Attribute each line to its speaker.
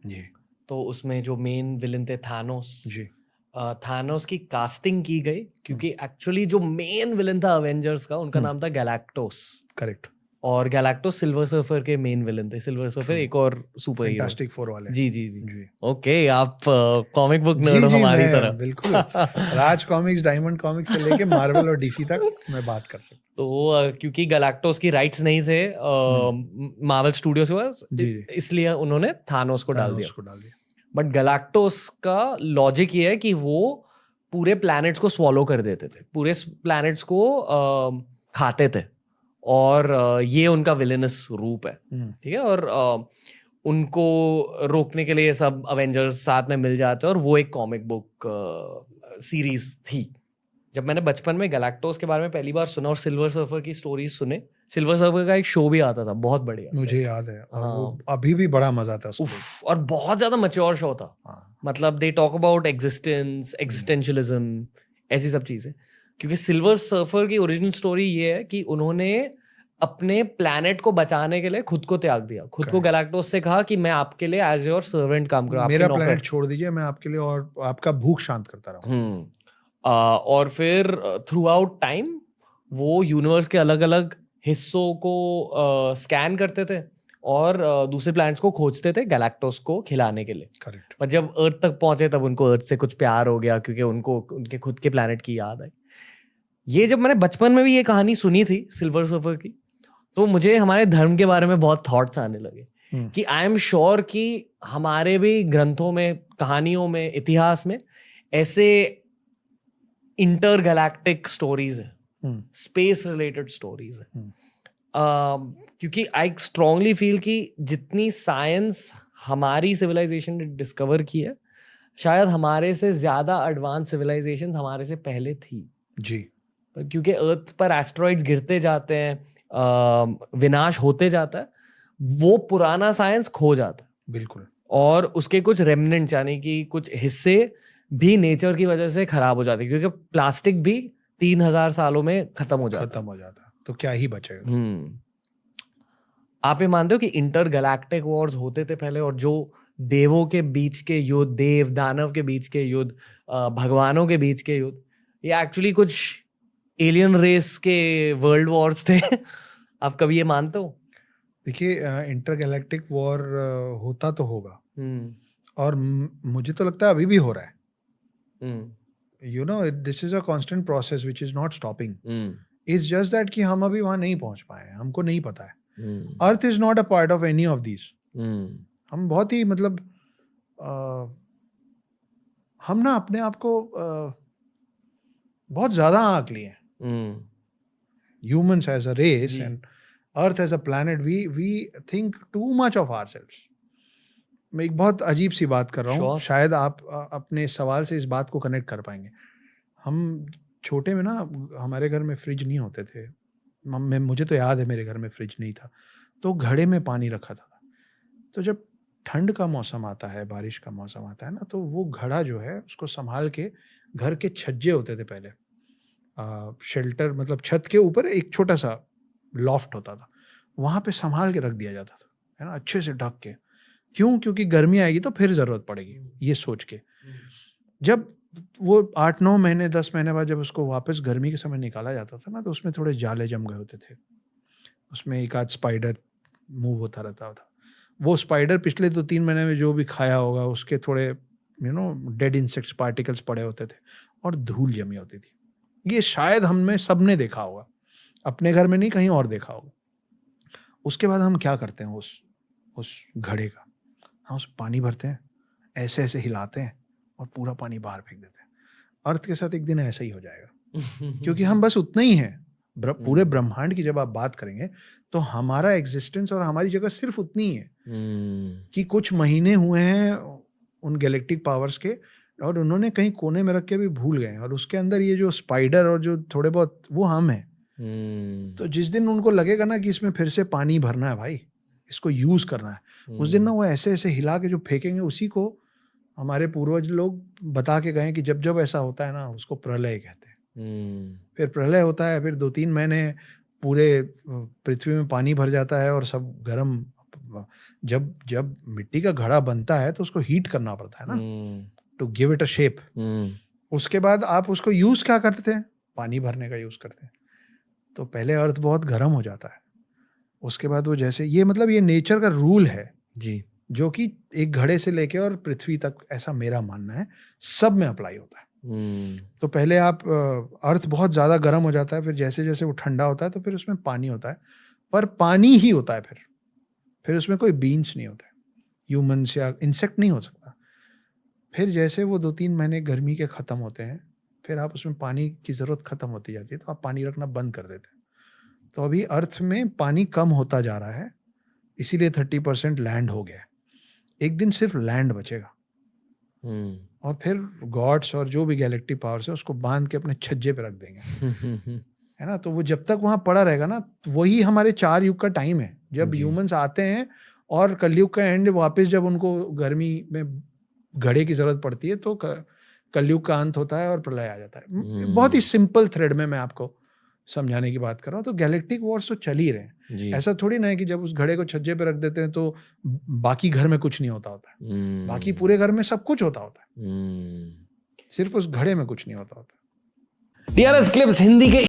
Speaker 1: जी
Speaker 2: तो उसमें जो मेन विलन थे थानोस,
Speaker 1: जी
Speaker 2: थानोस की कास्टिंग की गई क्योंकि एक्चुअली जो मेन विलन था अवेंजर्स का, उनका नाम था गैलेक्टोस।
Speaker 1: करेक्ट
Speaker 2: और गैलेक्टोस सिल्वर सर्फर के मेन विलन थे। सिल्वर सर्फर
Speaker 1: ट्रू
Speaker 2: एक और सुपर हीरो है।
Speaker 1: फैंटास्टिक फोर वाले
Speaker 2: जी जी जी।
Speaker 1: जी
Speaker 2: ओके, आप कॉमिक बुक
Speaker 1: जी
Speaker 2: नर्ड हो
Speaker 1: जी
Speaker 2: हमारी
Speaker 1: मैं बिल्कुल
Speaker 2: तरह।
Speaker 1: राज कॉमिक्स डायमंड कॉमिक्स से लेके मार्वल और डीसी तक मैं बात कर सकता
Speaker 2: तो क्योंकि गैलेक्टोस की राइट्स नहीं थे
Speaker 1: हूँ
Speaker 2: मार्वल स्टूडियोज के पास,
Speaker 1: जी जी
Speaker 2: इसलिए उन्होंने थानोस को डाल दिया।
Speaker 1: थानोस को डाल दिया
Speaker 2: बट गैलेक्टोस का लॉजिक ये है कि वो पूरे प्लैनेट्स को स्वॉलो कर देते थे, पूरे प्लैनेट्स को खाते थे। और ये उनका विलेनस रूप है। ठीक है। और उनको रोकने के लिए सब अवेंजर्स साथ में मिल जाते हैं, और वो एक कॉमिक बुक सीरीज थी। जब मैंने बचपन में गैलेक्टोस के बारे में पहली बार सुना और सिल्वर सर्फर की स्टोरीज सुने, सिल्वर सर्फर का एक शो भी आता था, बहुत बढ़िया,
Speaker 1: मुझे
Speaker 2: लाइक,
Speaker 1: याद है और वो
Speaker 2: हाँ,
Speaker 1: अभी भी बड़ा मजा आता है उसको देख
Speaker 2: उफ, और बहुत ज्यादा मैच्योर शो था।
Speaker 1: हाँ
Speaker 2: मतलब they talk about existence, existentialism, ऐसी सब चीजें। क्योंकि सिल्वर सर्फर की ओरिजिनल स्टोरी ये है कि उन्होंने अपने प्लैनेट को बचाने के लिए खुद को त्याग दिया, खुद को
Speaker 1: करेक्ट
Speaker 2: गैलेक्टोस से कहा कि मैं आपके लिए एज योर सर्वेंट काम करूं, आपके
Speaker 1: मेरा
Speaker 2: नौकर।
Speaker 1: प्लेनेट छोड़ दीजिए मैं आपके लिए और आपका भूख शांत करता रहूं
Speaker 2: और फिर थ्रू आउट टाइम वो यूनिवर्स के अलग अलग हिस्सों को स्कैन करते थे, और दूसरे प्लैनेट्स को खोजते थे गैलेक्टोस को खिलाने के लिए।
Speaker 1: करेक्ट
Speaker 2: पर जब अर्थ तक पहुंचे तब उनको अर्थ से कुछ प्यार हो गया, क्योंकि उनको उनके खुद के प्लैनेट की याद आई। ये जब मैंने बचपन में भी ये कहानी सुनी थी सिल्वर सर्फर की, तो मुझे हमारे धर्म के बारे में बहुत थॉट्स आने लगे कि आई एम श्योर कि हमारे भी ग्रंथों में, कहानियों में, इतिहास में ऐसे इंटरगैलेक्टिक स्टोरीज है, स्पेस रिलेटेड स्टोरीज है। क्योंकि आई स्ट्रांगली फील कि जितनी साइंस हमारी सिविलाइजेशन ने डिस्कवर की है, शायद हमारे से ज्यादा एडवांस सिविलाइजेशन हमारे से पहले थी।
Speaker 1: जी
Speaker 2: पर क्योंकि अर्थ पर एस्ट्रॉइड्स गिरते जाते हैं, विनाश होते जाता है, वो पुराना साइंस खो जाता है,
Speaker 1: बिल्कुल
Speaker 2: और उसके कुछ रेमिनेंट्स, यानी कि कुछ हिस्से भी नेचर की वजह से खराब हो जाते हैं, क्योंकि प्लास्टिक भी 3000 सालों में खत्म हो जाता
Speaker 1: खत्म हो जाता तो क्या ही बचेगा
Speaker 2: है। आप ये मानते हो कि इंटर गैलेक्टिक वॉर्स होते थे पहले, और जो देवों के बीच के युद्ध, देव दानव के बीच के युद्ध, भगवानों के बीच के युद्ध, ये एक्चुअली कुछ एलियन रेस के वर्ल्ड वॉर्स थे? आप कभी ये मानते हो?
Speaker 1: देखिए इंटरगैलेक्टिक वॉर होता तो होगा
Speaker 2: हम्म
Speaker 1: और मुझे तो लगता है अभी भी हो रहा है
Speaker 2: hmm
Speaker 1: you know this is a constant process which is not stopping
Speaker 2: hmm
Speaker 1: it's just that कि हम अभी वहां नहीं पहुंच पाए हैं हमको नहीं पता है
Speaker 2: hmm
Speaker 1: earth is not a part of any of these
Speaker 2: hmm
Speaker 1: हम बहुत ही मतलब अ, हम ना अपने आप को बहुत ज्यादा आंक लिए हैं
Speaker 2: हम्म,
Speaker 1: humans as a race
Speaker 2: ji,
Speaker 1: and earth as a planet we think too much of ourselves मैं एक बहुत अजीब सी बात कर रहा हूँ
Speaker 2: श्योर।
Speaker 1: शायद आप अपने सवाल से इस बात को कनेक्ट कर पाएंगे हम छोटे में ना हमारे घर में फ्रिज नहीं होते थे मैं मुझे तो याद है मेरे घर में फ्रिज नहीं था तो घड़े में पानी रखा था तो जब ठंड का मौसम आता है बारिश का मौसम आता है ना तो वो घड़ा जो है उसको संभाल के घर के छज्जे होते थे पहले शेल्टर मतलब छत के ऊपर एक छोटा सा लॉफ्ट होता था वहां पे संभाल के रख दिया जाता था है ना अच्छे से ढक के क्यों क्योंकि गर्मी आएगी तो फिर जरूरत पड़ेगी ये सोच के जब वो 8-9 महीने 10 महीने बाद जब उसको वापस गर्मी के समय निकाला जाता था ना तो उसमें थोड़े जाले जम गए होते थे उसमें एक आध स्पाइडर मूव होता रहता था वो स्पाइडर पिछले 2-3 महीने में जो भी खाया होगा उसके थोड़े डेड इंसेक्ट्स पार्टिकल्स पड़े होते थे और धूल जमी होती थी ये शायद हमने सबने देखा होगा अपने घर में नहीं कहीं और देखा होगा उसके बाद हम क्या करते हैं उस घड़े का हम उस पानी भरते हैं ऐसे ऐसे हिलाते हैं और पूरा पानी बाहर फेंक देते हैं अर्थ के साथ एक दिन ऐसा ही हो जाएगा क्योंकि हम बस उतना ही हैं पूरे ब्रह्मांड की जब आप बात करेंगे तो हमारा एग्जिस्टेंस और हमारी जगह सिर्फ उतनी ही है कि कुछ महीने हुए हैं उन गैलेक्टिक पावर्स के और उन्होंने कहीं कोने में रख के भी भूल गए और उसके अंदर ये जो स्पाइडर और जो थोड़े बहुत वो हम हैं तो जिस दिन उनको लगेगा ना कि इसमें फिर से पानी भरना है भाई इसको यूज करना है उस दिन ना वो ऐसे ऐसे हिला के जो फेंकेंगे उसी को हमारे पूर्वज लोग बता के गए कि जब जब ऐसा होता है ना उसको प्रलय कहते हैं फिर प्रलय होता है फिर 2-3 महीने पूरे पृथ्वी में पानी भर जाता है और सब गर्म जब जब मिट्टी का घड़ा बनता है तो उसको हीट करना पड़ता है ना, to give it a shape. उसके बाद आप उसको यूज क्या करते हैं? पानी भरने का यूज करते हैं। तो पहले अर्थ बहुत गर्म हो जाता है, उसके बाद वो जैसे ये मतलब ये नेचर का रूल है
Speaker 2: जी।
Speaker 1: जो कि एक घड़े से लेके और पृथ्वी तक, ऐसा मेरा मानना है, सब में अप्लाई होता है। तो पहले आप अर्थ बहुत ज़्यादा गर्म हो जाता है, फिर जैसे जैसे वो ठंडा होता है तो फिर उसमें पानी होता है, पर पानी ही होता है। फिर उसमें कोई बीन्स नहीं होता है, ह्यूमन्स या इंसेक्ट नहीं हो सकता। फिर जैसे वो 2-3 महीने गर्मी के ख़त्म होते हैं, फिर आप उसमें पानी की ज़रूरत ख़त्म होती जाती है, तो आप पानी रखना बंद कर देते हैं। तो अभी अर्थ में पानी कम होता जा रहा है, इसीलिए 30% लैंड हो गया है। एक दिन सिर्फ लैंड बचेगा और फिर गॉड्स और जो भी गैलेक्टिक पावर्स है उसको बांध के अपने छज्जे पे रख देंगे, है ना? तो वो जब तक वहाँ पड़ा रहेगा ना, वही हमारे 4 युग का टाइम है। जब
Speaker 2: जी।
Speaker 1: ह्यूमंस आते हैं और कलयुग का एंड, वापस जब उनको गर्मी में घड़े की ज़रूरत पड़ती है, तो कलयुग का अंत होता है और प्रलय आ जाता है। बहुत ही सिंपल थ्रेड में मैं आपको समझाने की बात कर रहा हूँ। तो गैलेक्टिक वॉर्स तो चल ही रहे हैं।
Speaker 2: जी।
Speaker 1: ऐसा थोड़ी ना है कि जब उस घड़े को छज्जे पे रख देते हैं तो बाकी घर में कुछ नहीं होता होता है। बाकी पूरे घर में सब कुछ होता होता है, सिर्फ उस घड़े में कुछ नहीं होता होता।
Speaker 2: टीआरएस क्लिप्स हिंदी के